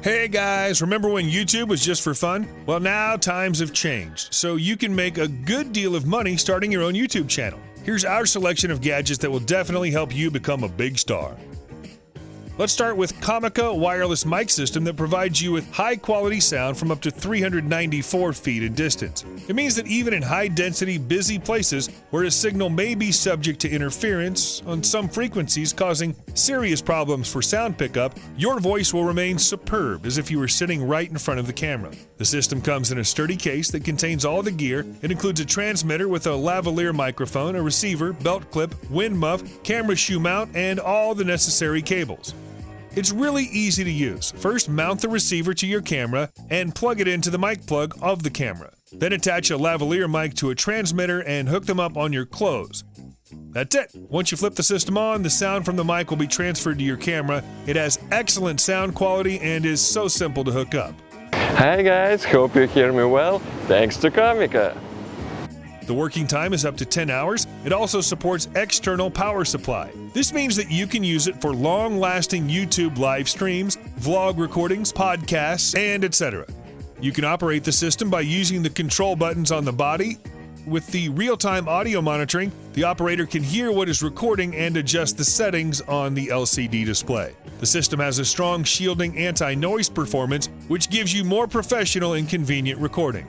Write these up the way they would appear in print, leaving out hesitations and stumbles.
Hey guys, remember when YouTube was just for fun? Well, now times have changed, so you can make a good deal of money starting your own YouTube channel. Here's our selection of gadgets that will definitely help you become a big star. Let's start with Kamaka Wireless Mic system that provides you with high-quality sound from up to 394 feet in distance. It means that even in high-density, busy places where a signal may be subject to interference on some frequencies causing serious problems for sound pickup, your voice will remain superb as if you were sitting right in front of the camera. The system comes in a sturdy case that contains all the gear. It includes a transmitter with a lavalier microphone, a receiver, belt clip, wind muff, camera shoe mount, and all the necessary cables. It's really easy to use. First, mount the receiver to your camera and plug it into the mic plug of the camera. Then attach a lavalier mic to a transmitter and hook them up on your clothes. That's it. Once you flip the system on, the sound from the mic will be transferred to your camera. It has excellent sound quality and is so simple to hook up. Hi guys, hope you hear me well. Thanks to Kamaka. The working time is up to 10 hours. It also supports external power supply. This means that you can use it for long-lasting YouTube live streams, vlog recordings, podcasts, and etc. You can operate the system by using the control buttons on the body. With the real-time audio monitoring, the operator can hear what is recording and adjust the settings on the LCD display. The system has a strong shielding anti-noise performance, which gives you more professional and convenient recording.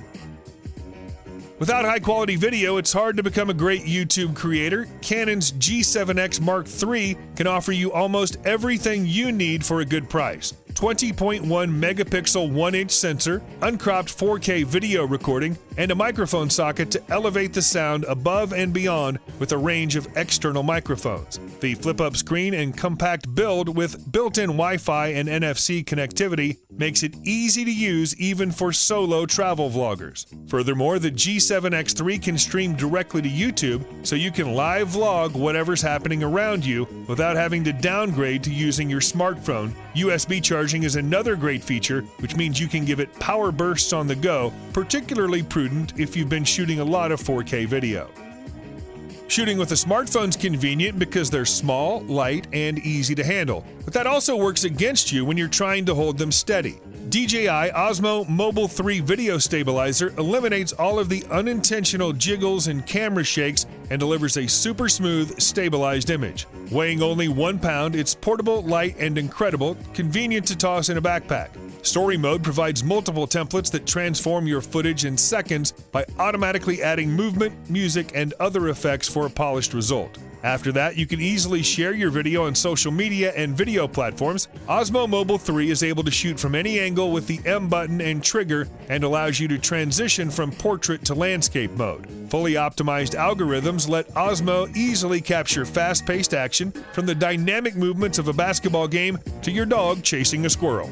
Without high-quality video, it's hard to become a great YouTube creator. Canon's G7X Mark III can offer you almost everything you need for a good price. 20.1 megapixel 1-inch sensor, uncropped 4K video recording, and a microphone socket to elevate the sound above and beyond with a range of external microphones. The flip-up screen and compact build with built-in Wi-Fi and NFC connectivity makes it easy to use even for solo travel vloggers. Furthermore, the G7X III can stream directly to YouTube, so you can live vlog whatever's happening around you without having to downgrade to using your smartphone. USB charging is another great feature, which means you can give it power bursts on the go, particularly prudent if you've been shooting a lot of 4K video. Shooting with a smartphone's convenient because they're small, light, and easy to handle. But that also works against you when you're trying to hold them steady. DJI Osmo Mobile 3 video stabilizer eliminates all of the unintentional jiggles and camera shakes and delivers a super smooth, stabilized image. Weighing only 1 pound, it's portable, light, and incredible, convenient to toss in a backpack. Story mode provides multiple templates that transform your footage in seconds by automatically adding movement, music, and other effects for a polished result. After that, you can easily share your video on social media and video platforms. Osmo Mobile 3 is able to shoot from any angle with the M button and trigger and allows you to transition from portrait to landscape mode. Fully optimized algorithms let Osmo easily capture fast-paced action, from the dynamic movements of a basketball game to your dog chasing a squirrel.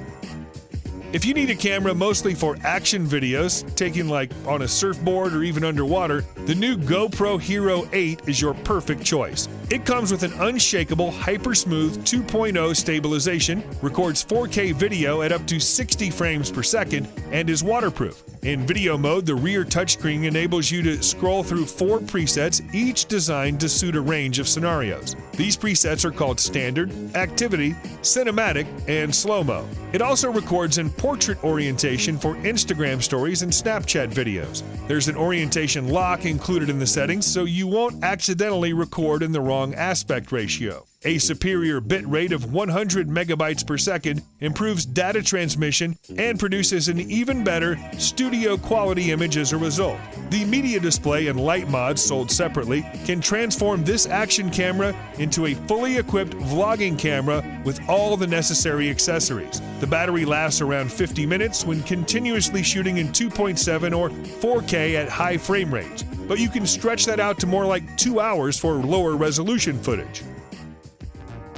If you need a camera mostly for action videos, taken like on a surfboard or even underwater, the new GoPro Hero 8 is your perfect choice. It comes with an unshakable, hyper-smooth 2.0 stabilization, records 4K video at up to 60 frames per second, and is waterproof. In video mode, the rear touchscreen enables you to scroll through 4 presets, each designed to suit a range of scenarios. These presets are called Standard, Activity, Cinematic, and Slow-Mo. It also records in portrait orientation for Instagram stories and Snapchat videos. There's an orientation lock included in the settings, so you won't accidentally record in the wrong aspect ratio. A superior bit rate of 100 megabytes per second improves data transmission and produces an even better studio quality image as a result. The media display and light mods, sold separately, can transform this action camera into a fully equipped vlogging camera with all the necessary accessories. The battery lasts around 50 minutes when continuously shooting in 2.7 or 4K at high frame rates, but you can stretch that out to more like 2 hours for lower resolution footage.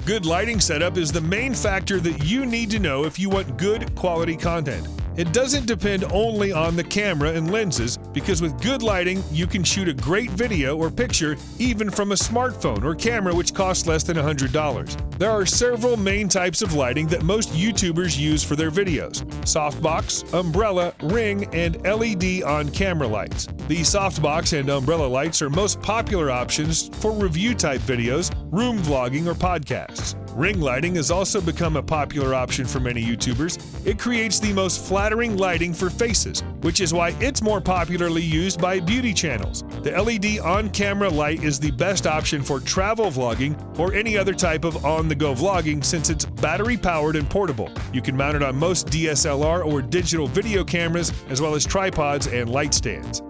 Good lighting setup is the main factor that you need to know if you want good quality content. It doesn't depend only on the camera and lenses, because with good lighting, you can shoot a great video or picture even from a smartphone or camera which costs less than $100. There are several main types of lighting that most YouTubers use for their videos: softbox, umbrella, ring, and LED on-camera lights. The softbox and umbrella lights are most popular options for review-type videos, room vlogging, or podcasts. Ring lighting has also become a popular option for many YouTubers. It creates the most flattering lighting for faces, which is why it's more popularly used by beauty channels. The LED on-camera light is the best option for travel vlogging or any other type of on-the-go vlogging since it's battery-powered and portable. You can mount it on most DSLR or digital video cameras, as well as tripods and light stands.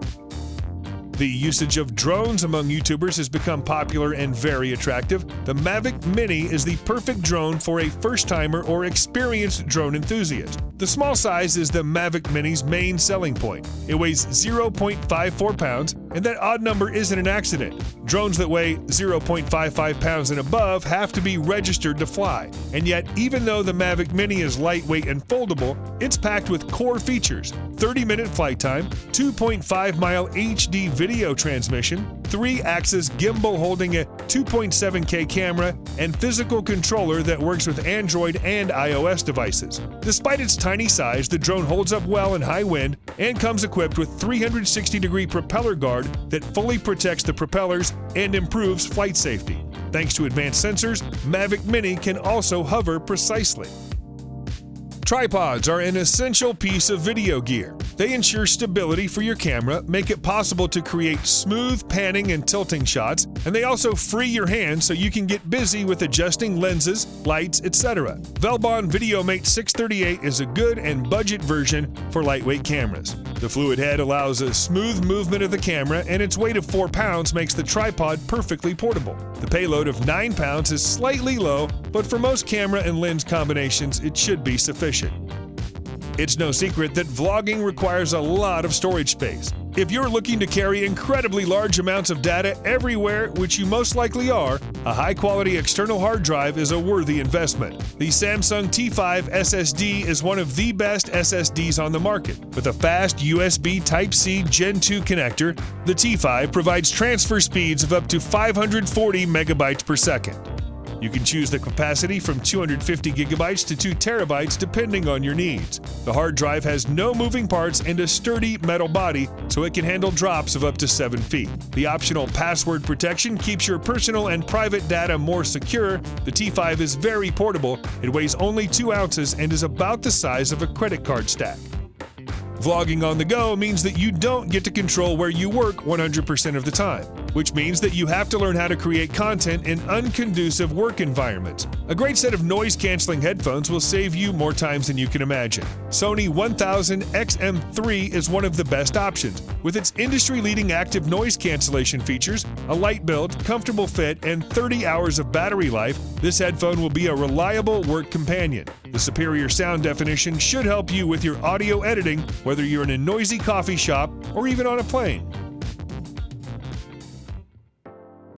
The usage of drones among YouTubers has become popular and very attractive. The Mavic Mini is the perfect drone for a first-timer or experienced drone enthusiast. The small size is the Mavic Mini's main selling point. It weighs 0.54 pounds, and that odd number isn't an accident. Drones that weigh 0.55 pounds and above have to be registered to fly. And yet, even though the Mavic Mini is lightweight and foldable, it's packed with core features: 30-minute flight time, 2.5-mile HD video transmission, 3-axis gimbal holding a 2.7K camera, and physical controller that works with Android and iOS devices. Despite its tiny size, the drone holds up well in high wind and comes equipped with 360-degree propeller guard that fully protects the propellers and improves flight safety. Thanks to advanced sensors, Mavic Mini can also hover precisely. Tripods are an essential piece of video gear. They ensure stability for your camera, make it possible to create smooth panning and tilting shots, and they also free your hands so you can get busy with adjusting lenses, lights, etc. Valveon VideoMate 638 is a good and budget version for lightweight cameras. The fluid head allows a smooth movement of the camera, and its weight of 4 pounds makes the tripod perfectly portable. The payload of 9 pounds is slightly low, but for most camera and lens combinations, it should be sufficient. It's no secret that vlogging requires a lot of storage space. If you're looking to carry incredibly large amounts of data everywhere, which you most likely are, a high-quality external hard drive is a worthy investment. The Samsung T5 SSD is one of the best SSDs on the market. With a fast USB Type-C Gen 2 connector, the T5 provides transfer speeds of up to 540 megabytes per second. You can choose the capacity from 250 gigabytes to 2 terabytes depending on your needs. The hard drive has no moving parts and a sturdy metal body, so it can handle drops of up to 7 feet. The optional password protection keeps your personal and private data more secure. The T5 is very portable. It weighs only 2 ounces and is about the size of a credit card stack. Vlogging on the go means that you don't get to control where you work 100% of the time, which means that you have to learn how to create content in unconducive work environments. A great set of noise-canceling headphones will save you more times than you can imagine. Sony 1000XM3 is one of the best options. With its industry-leading active noise cancellation features, a light build, comfortable fit, and 30 hours of battery life, this headphone will be a reliable work companion. The superior sound definition should help you with your audio editing, whether you're in a noisy coffee shop or even on a plane.